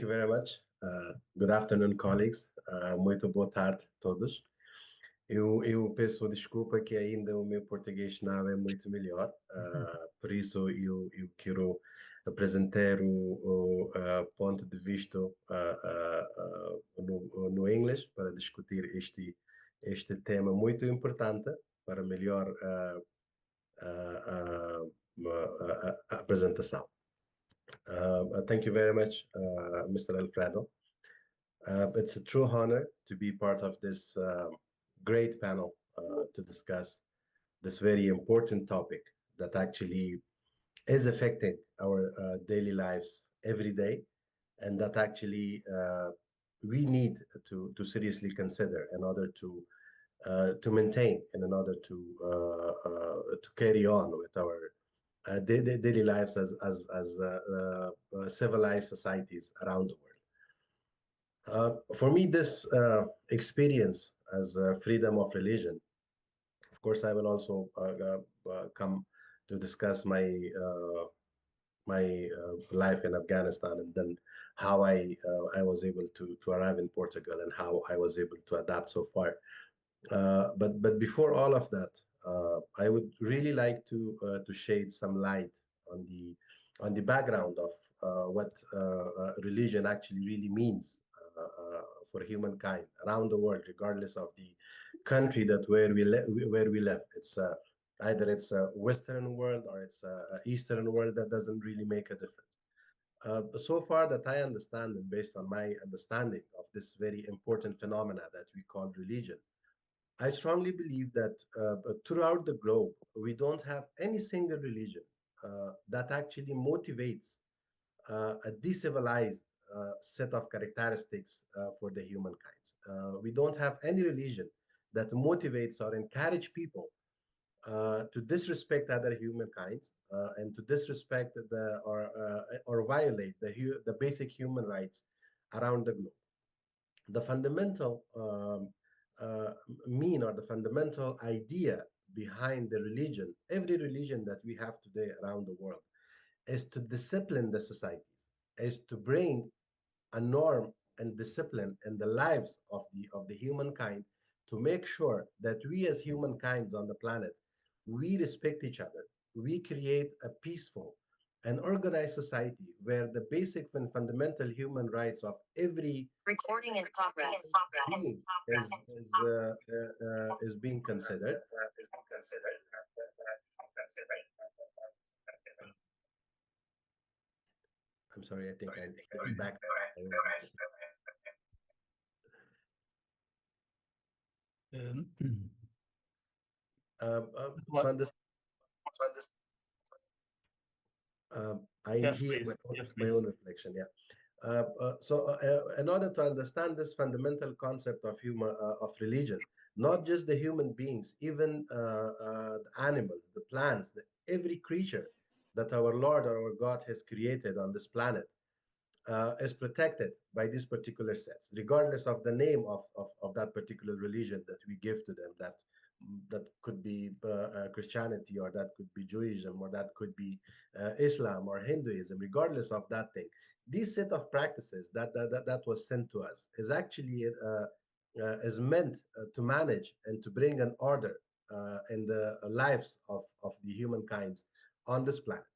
you very much. Good afternoon, colleagues. Muito boa tarde a todos. Eu peço desculpa que ainda o meu português não é muito melhor, por isso eu quero apresentar o ponto de vista no inglês para discutir este tema muito importante para melhor a apresentação. Thank you very much, Mr. Alfredo. It's a true honor to be part of this great panel to discuss this very important topic that actually is affecting our daily lives every day, and that actually we need to seriously consider in order to maintain and in order to carry on with our daily lives as civilized societies around the world. For me, this experience as freedom of religion, of course, I will also come to discuss my life in Afghanistan, and then how I was able to arrive in Portugal and how I was able to adapt so far. But before all of that, I would really like to shed some light on the background of what religion actually really means for humankind around the world, regardless of the country where we live. It's either it's a Western world or it's a Eastern world. That doesn't really make a difference. So far that I understand, and based on my understanding of this very important phenomena that we call religion, I strongly believe that throughout the globe, we don't have any single religion that actually motivates a decivilized set of characteristics for the humankind. We don't have any religion that motivates or encourage people to disrespect other humankind and to disrespect or violate the basic human rights around the globe. The fundamental mean or the fundamental idea behind the religion, every religion that we have today around the world, is to discipline the societies, is to bring a norm and discipline in the lives of the humankind, to make sure that we as humankind on the planet, we respect each other, we create a peaceful and organized society where the basic and fundamental human rights of every recording in progress is being considered. I'm sorry, I think I'm back. I hear my own reflection. Yeah. In order to understand this fundamental concept of religion, not just the human beings, even the animals, the plants, every creature that our Lord or our God has created on this planet is protected by these particular sets, regardless of the name of that particular religion that we give to them. That could be Christianity, or that could be Judaism, or that could be Islam or Hinduism. Regardless of that thing, this set of practices that was sent to us is actually is meant to manage and to bring an order in the lives of the humankind on this planet.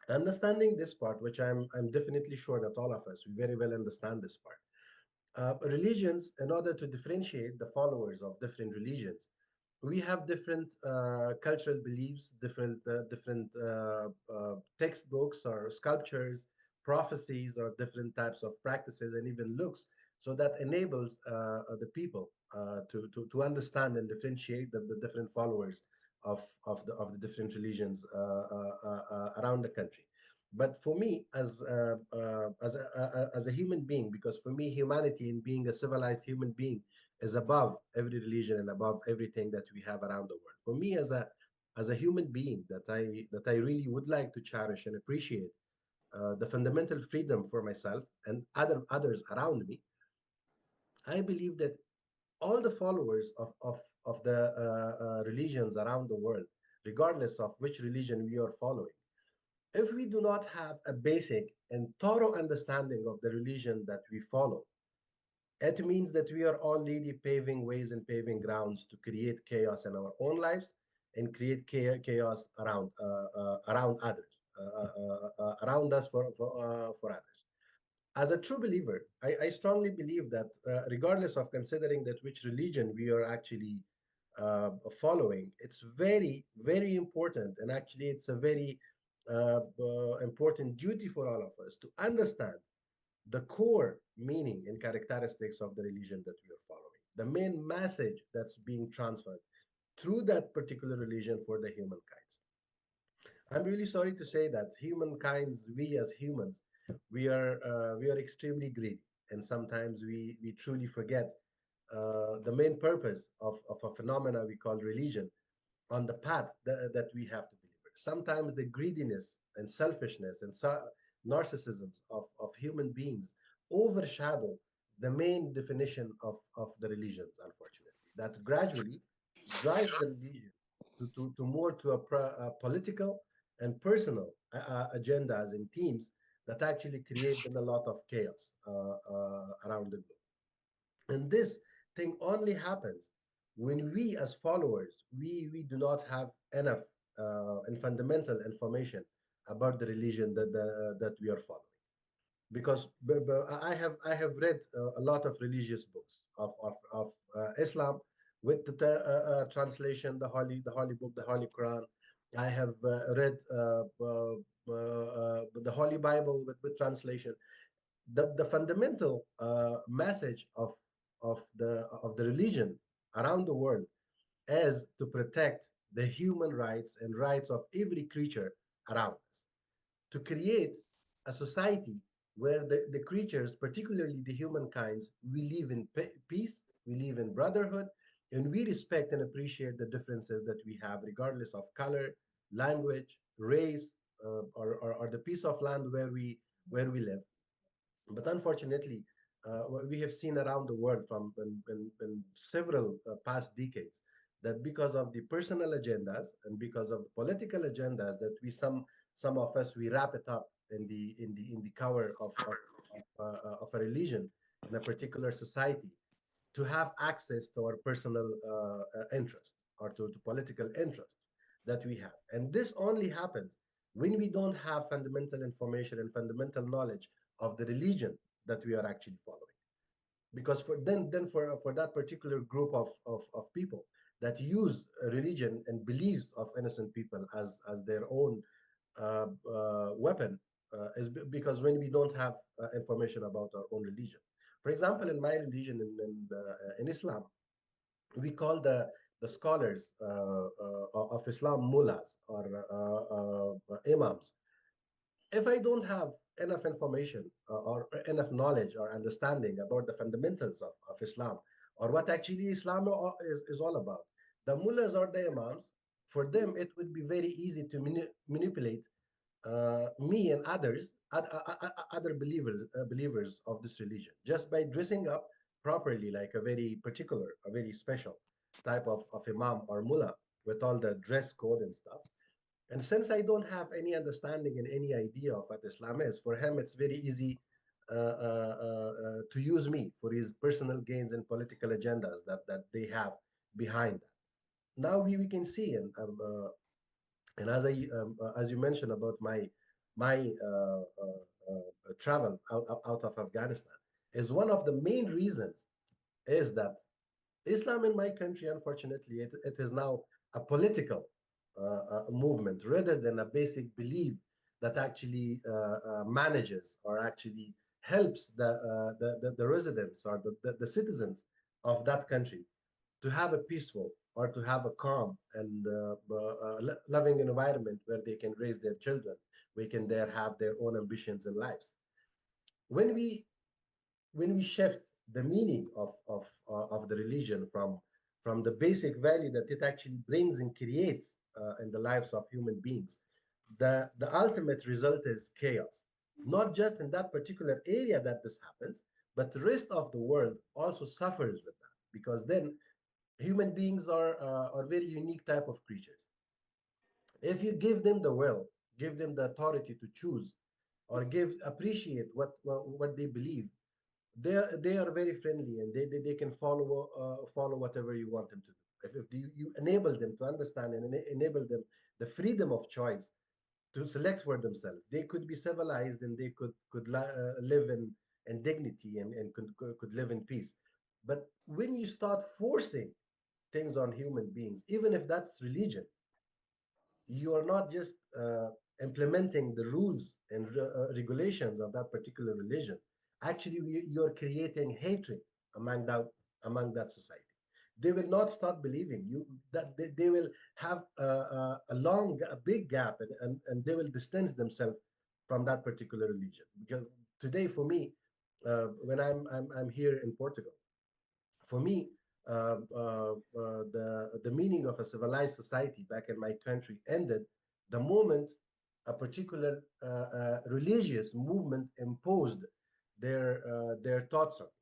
Understanding this part, which I'm definitely sure that all of us, we very well understand this part. Religions, in order to differentiate the followers of different religions, we have different cultural beliefs, different textbooks or sculptures, prophecies, or different types of practices and even looks, so that enables the people to understand and differentiate the different followers of the different religions around the country. But for me, as a human being, because for me, humanity and being a civilized human being is above every religion and above everything that we have around the world. For me, as a human being, that I really would like to cherish and appreciate the fundamental freedom for myself and others around me, I believe that all the followers of the religions around the world, regardless of which religion we are following, If we do not have a basic and thorough understanding of the religion that we follow, it means that we are already paving ways and paving grounds to create chaos in our own lives and create chaos around others, around us for others. As a true believer, I strongly believe that regardless of considering that which religion we are actually following, it's very, very important. And actually, it's a very important duty for all of us to understand the core meaning and characteristics of the religion that we are following, the main message that's being transferred through that particular religion for the humankind. I'm really sorry to say that humankind, we as humans, we are extremely greedy, and sometimes we truly forget the main purpose of a phenomena we call religion on the path that we have to deliver. Sometimes the greediness and selfishness and narcissisms of human beings overshadow the main definition of the religions, unfortunately, that gradually drives the religion to more to a political and personal agendas and themes that actually create then a lot of chaos around the globe. And this thing only happens when we, as followers, we do not have enough and fundamental information about the religion that we are following. Because I have read a lot of religious books of Islam with the translation, the holy book, the Holy Quran. I have read the Holy Bible with translation. The fundamental message of the religion around the world is to protect the human rights and rights of every creature around us, to create a society where the creatures, particularly the humankind, we live in peace, we live in brotherhood, and we respect and appreciate the differences that we have, regardless of color, language, race, or the piece of land where we live. But unfortunately, what we have seen around the world from in several past decades, that because of the personal agendas and because of the political agendas, that some of us we wrap it up in the cover of a religion in a particular society to have access to our personal interests or to political interests that we have. And this only happens when we don't have fundamental information and fundamental knowledge of the religion that we are actually following. Because for that particular group of people that use religion and beliefs of innocent people as their own weapon, is because when we don't have information about our own religion. For example, in my religion, in Islam, we call the scholars of Islam mullahs or imams. If I don't have enough information or enough knowledge or understanding about the fundamentals of Islam or what actually Islam is all about, the mullahs or the imams, for them, it would be very easy to manipulate me and other believers of this religion, just by dressing up properly, like a very particular, a very special type of imam or mullah with all the dress code and stuff. And since I don't have any understanding and any idea of what Islam is, for him it's very easy to use me for his personal gains and political agendas that they have behind that. Now we can see, and as you mentioned about my travel out of Afghanistan, is one of the main reasons is that Islam in my country, unfortunately, it is now a political movement rather than a basic belief that actually manages or actually helps the residents or the citizens of that country to have a peaceful or to have a calm and loving environment where they can raise their children, we can there have their own ambitions in lives. When we shift the meaning of the religion from the basic value that it actually brings and creates in the lives of human beings, the ultimate result is chaos. Not just in that particular area that this happens, but the rest of the world also suffers with that, because then human beings are very unique type of creatures. If you give them the will, give them the authority to choose, or appreciate what they believe, they are very friendly, and they can follow whatever you want them to do. If you enable them to understand and enable them the freedom of choice to select for themselves, they could be civilized, and they could live in dignity, and could live in peace. But when you start forcing things on human beings, even if that's religion, you are not just implementing the rules and regulations of that particular religion. Actually, you're creating hatred among that society. They will not start believing you. That they will have a big gap, and they will distance themselves from that particular religion. Because today, for me, when I'm here in Portugal, for me, the meaning of a civilized society back in my country ended the moment a particular religious movement imposed their thoughts on me.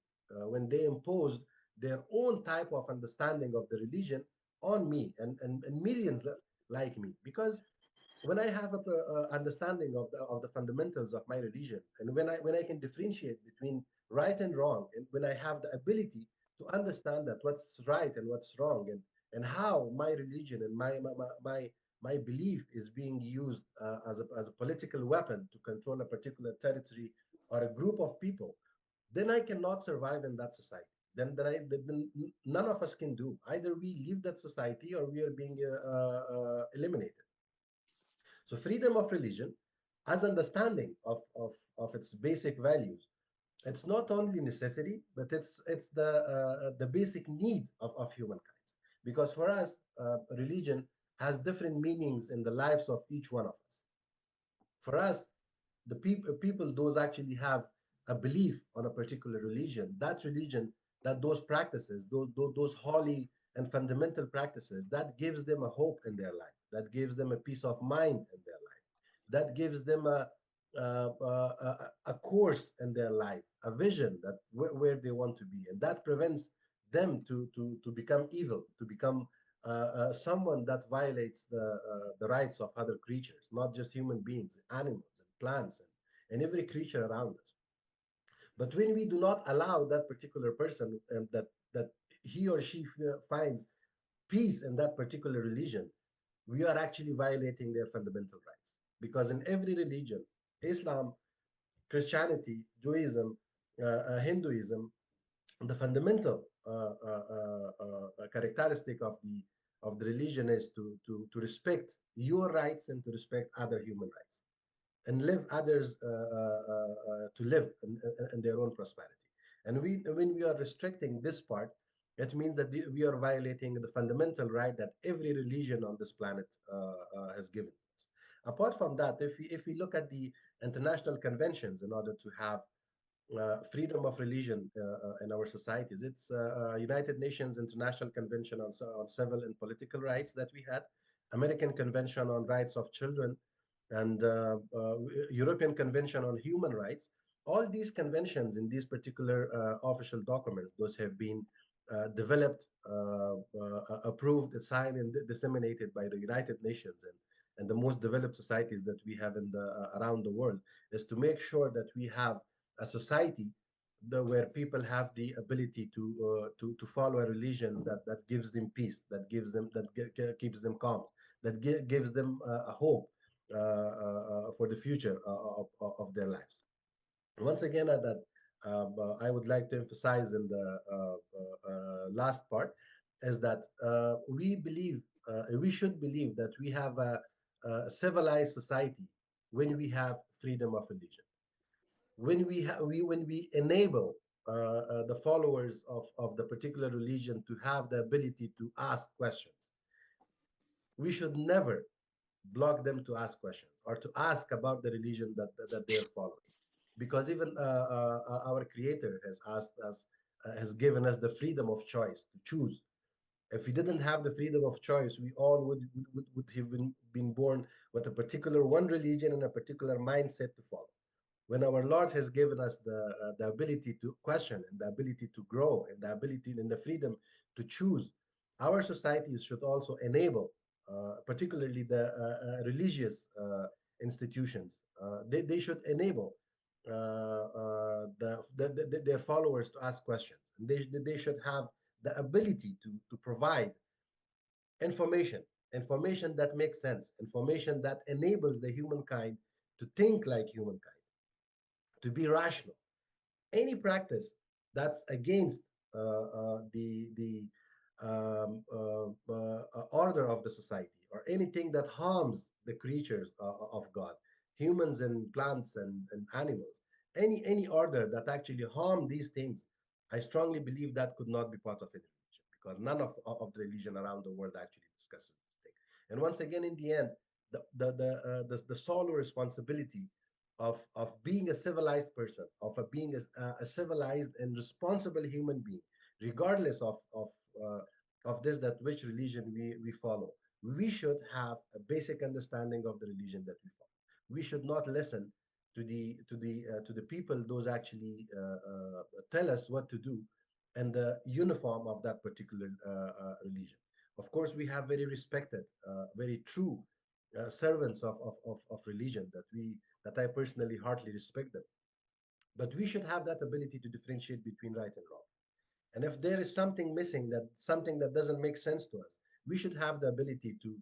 When they imposed their own type of understanding of the religion on me, and millions like me. Because when I have a understanding of the fundamentals of my religion, and when I can differentiate between right and wrong, and when I have the ability to understand that what's right and what's wrong, and how my religion and my belief is being used as a political weapon to control a particular territory or a group of people, then I cannot survive in that society. Then none of us can do. Either we leave that society, or we are being eliminated. So freedom of religion, as understanding of its basic values, it's not only necessity, but it's the basic need of humankind. Because for us, religion has different meanings in the lives of each one of us. For us, the people those actually have a belief on a particular religion, that religion, that those practices, those holy and fundamental practices, that gives them a hope in their life, that gives them a peace of mind in their life, that gives them a course in their life, a vision that where they want to be, and that prevents them to become evil, to become someone that violates the rights of other creatures, not just human beings, animals and plants, and every creature around us. But when we do not allow that particular person, that he or she finds peace in that particular religion, we are actually violating their fundamental rights. Because in every religion, Islam, Christianity, Judaism, Hinduism, the fundamental characteristic of the religion is to respect your rights, and to respect other human rights, and live others to live in their own prosperity. And when we are restricting this part, it means that we are violating the fundamental right that every religion on this planet has given us. Apart from that, if we look at the international conventions in order to have freedom of religion in our societies, it's United Nations International Convention on Civil and Political Rights that we had, American Convention on Rights of Children, and European Convention on Human Rights. All these conventions in these particular official documents, those have been developed, approved, signed, and disseminated by the United Nations, and the most developed societies that we have in around the world, is to make sure that we have a society where people have the ability to follow a religion that gives them peace, that keeps them calm, that gives them a hope for the future of their lives. Once again, I would like to emphasize in the last part is that we should believe that we have a civilized society when we have freedom of religion, when we enable the followers of the particular religion to have the ability to ask questions. We should never block them to ask questions, or to ask about the religion that they're following. Because even our Creator has asked us, has given us the freedom of choice to choose. If we didn't have the freedom of choice, we all would have been born with a particular one religion and a particular mindset to follow. When our Lord has given us the ability to question, and the ability to grow, and the ability and the freedom to choose, our societies should also enable, particularly the religious institutions. They should enable their followers to ask questions. They should have the ability to provide information, information that makes sense, information that enables the humankind to think like humankind, to be rational. Any practice that's against the order of the society, or anything that harms the creatures of God, humans and plants and animals, any order that actually harm these things, I strongly believe that could not be part of any religion, because none of the religion around the world actually discusses this thing. And once again, in the end, the sole responsibility of being a civilized person, being a civilized and responsible human being, regardless of this, that which religion we follow, we should have a basic understanding of the religion that we follow. We should not listen to the people those actually tell us what to do, and the uniform of that particular religion. Of course, we have very respected, very true servants of religion that I personally heartily respect them. But we should have that ability to differentiate between right and wrong. And if there is something missing, that something that doesn't make sense to us, we should have the ability to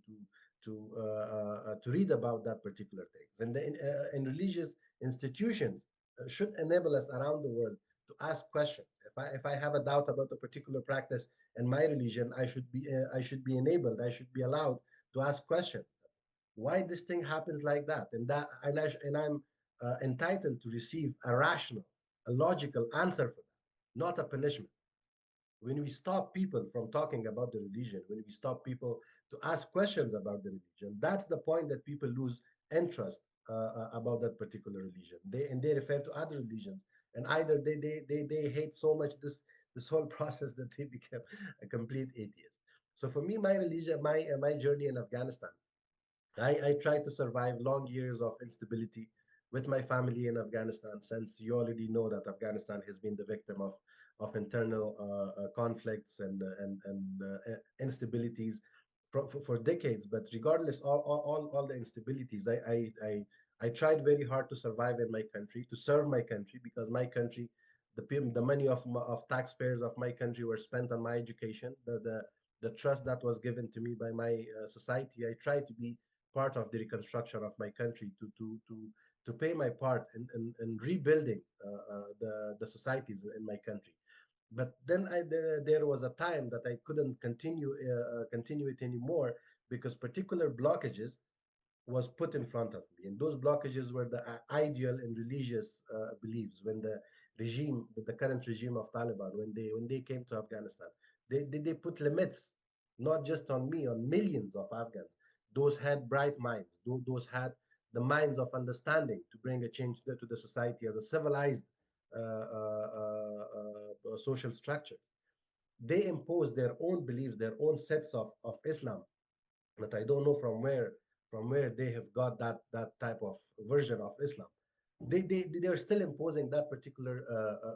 read about that particular things. And in religious institutions should enable us around the world to ask questions. If I have a doubt about a particular practice in my religion, I should be enabled, I should be allowed to ask questions. Why this thing happens like that, and I'm entitled to receive a rational, a logical answer for that, not a punishment. When we stop people from talking about the religion, when we stop people to ask questions about the religion, that's the point that people lose interest about that particular religion. They refer to other religions, and either they hate so much this whole process that they become a complete atheist. So for me, my religion, my journey in Afghanistan, I tried to survive long years of instability with my family in Afghanistan, since you already know that Afghanistan has been the victim of internal conflicts and instabilities for decades. But regardless all the instabilities, I tried very hard to survive in my country, to serve my country, because my country, the money of taxpayers of my country were spent on my education. The trust that was given to me by my society, I tried to be part of the reconstruction of my country, to pay my part in rebuilding the societies in my country. But then there was a time that I couldn't continue it anymore, because particular blockages was put in front of me, and those blockages were the ideal and religious beliefs. When the current regime of Taliban, when they came to Afghanistan, they put limits, not just on me, on millions of Afghans. Those had bright minds, those had the minds of understanding to bring a change to the society as a civilized social structure. They imposed their own beliefs, their own sets of Islam, that I don't know from where they have got that type of version of Islam. They're still imposing that particular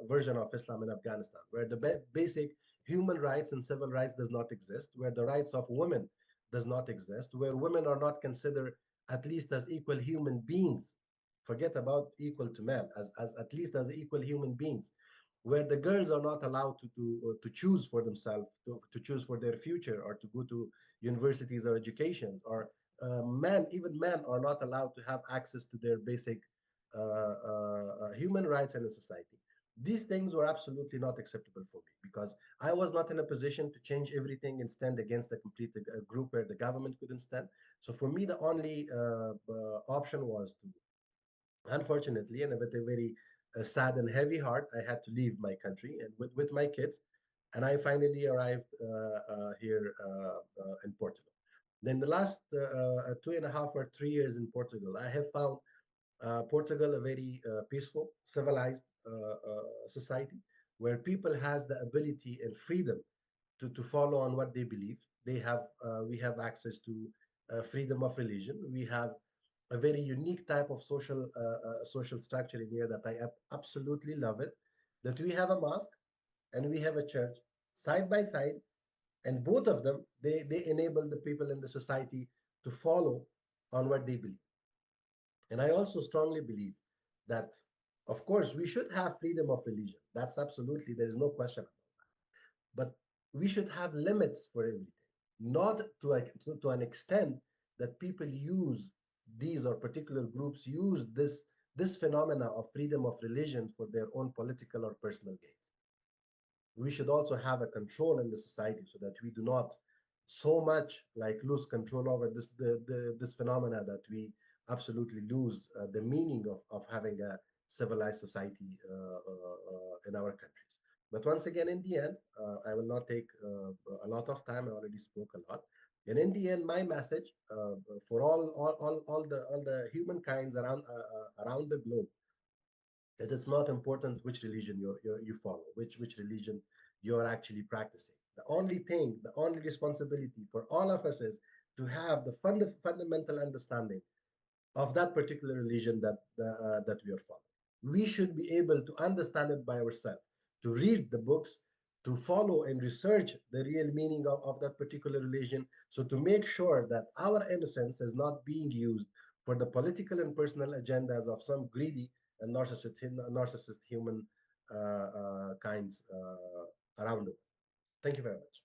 version of Islam in Afghanistan, where the basic human rights and civil rights does not exist, where the rights of women does not exist, where women are not considered at least as equal human beings. Forget about equal to men, as at least as equal human beings, where the girls are not allowed to choose for themselves, to choose for their future, or to go to universities or educations, or even men are not allowed to have access to their basic human rights in a society. These things were absolutely not acceptable for me, because I was not in a position to change everything and stand against a complete group where the government couldn't stand. So for me, the only option was to, unfortunately, and with a very sad and heavy heart, I had to leave my country and with my kids, and I finally arrived here in Portugal. Then the last 2.5 or 3 years in Portugal, I have found Portugal a very peaceful, civilized society, where people has the ability and freedom to follow on what they believe. We have access to freedom of religion. We have a very unique type of social structure in here that I absolutely love it. That we have a mosque and we have a church side by side, and both of them, they enable the people in the society to follow on what they believe. And I also strongly believe that, of course, we should have freedom of religion. That's absolutely, there is no question. But we should have limits for everything, not to an extent that people use these, or particular groups use this phenomena of freedom of religion for their own political or personal gains. We should also have a control in the society so that we do not so much like lose control over this phenomena that we absolutely lose the meaning of having a civilized society in our countries. But once again, in the end, I will not take a lot of time. I already spoke a lot. And in the end, my message for all the humankinds around the globe, that it's not important which religion you follow, which religion you're actually practicing. The only thing, the only responsibility for all of us is to have the fundamental understanding of that particular religion that we are following. We should be able to understand it by ourselves, to read the books, to follow and research the real meaning of that particular religion, so to make sure that our innocence is not being used for the political and personal agendas of some greedy and narcissist human kinds around the world. Thank you very much.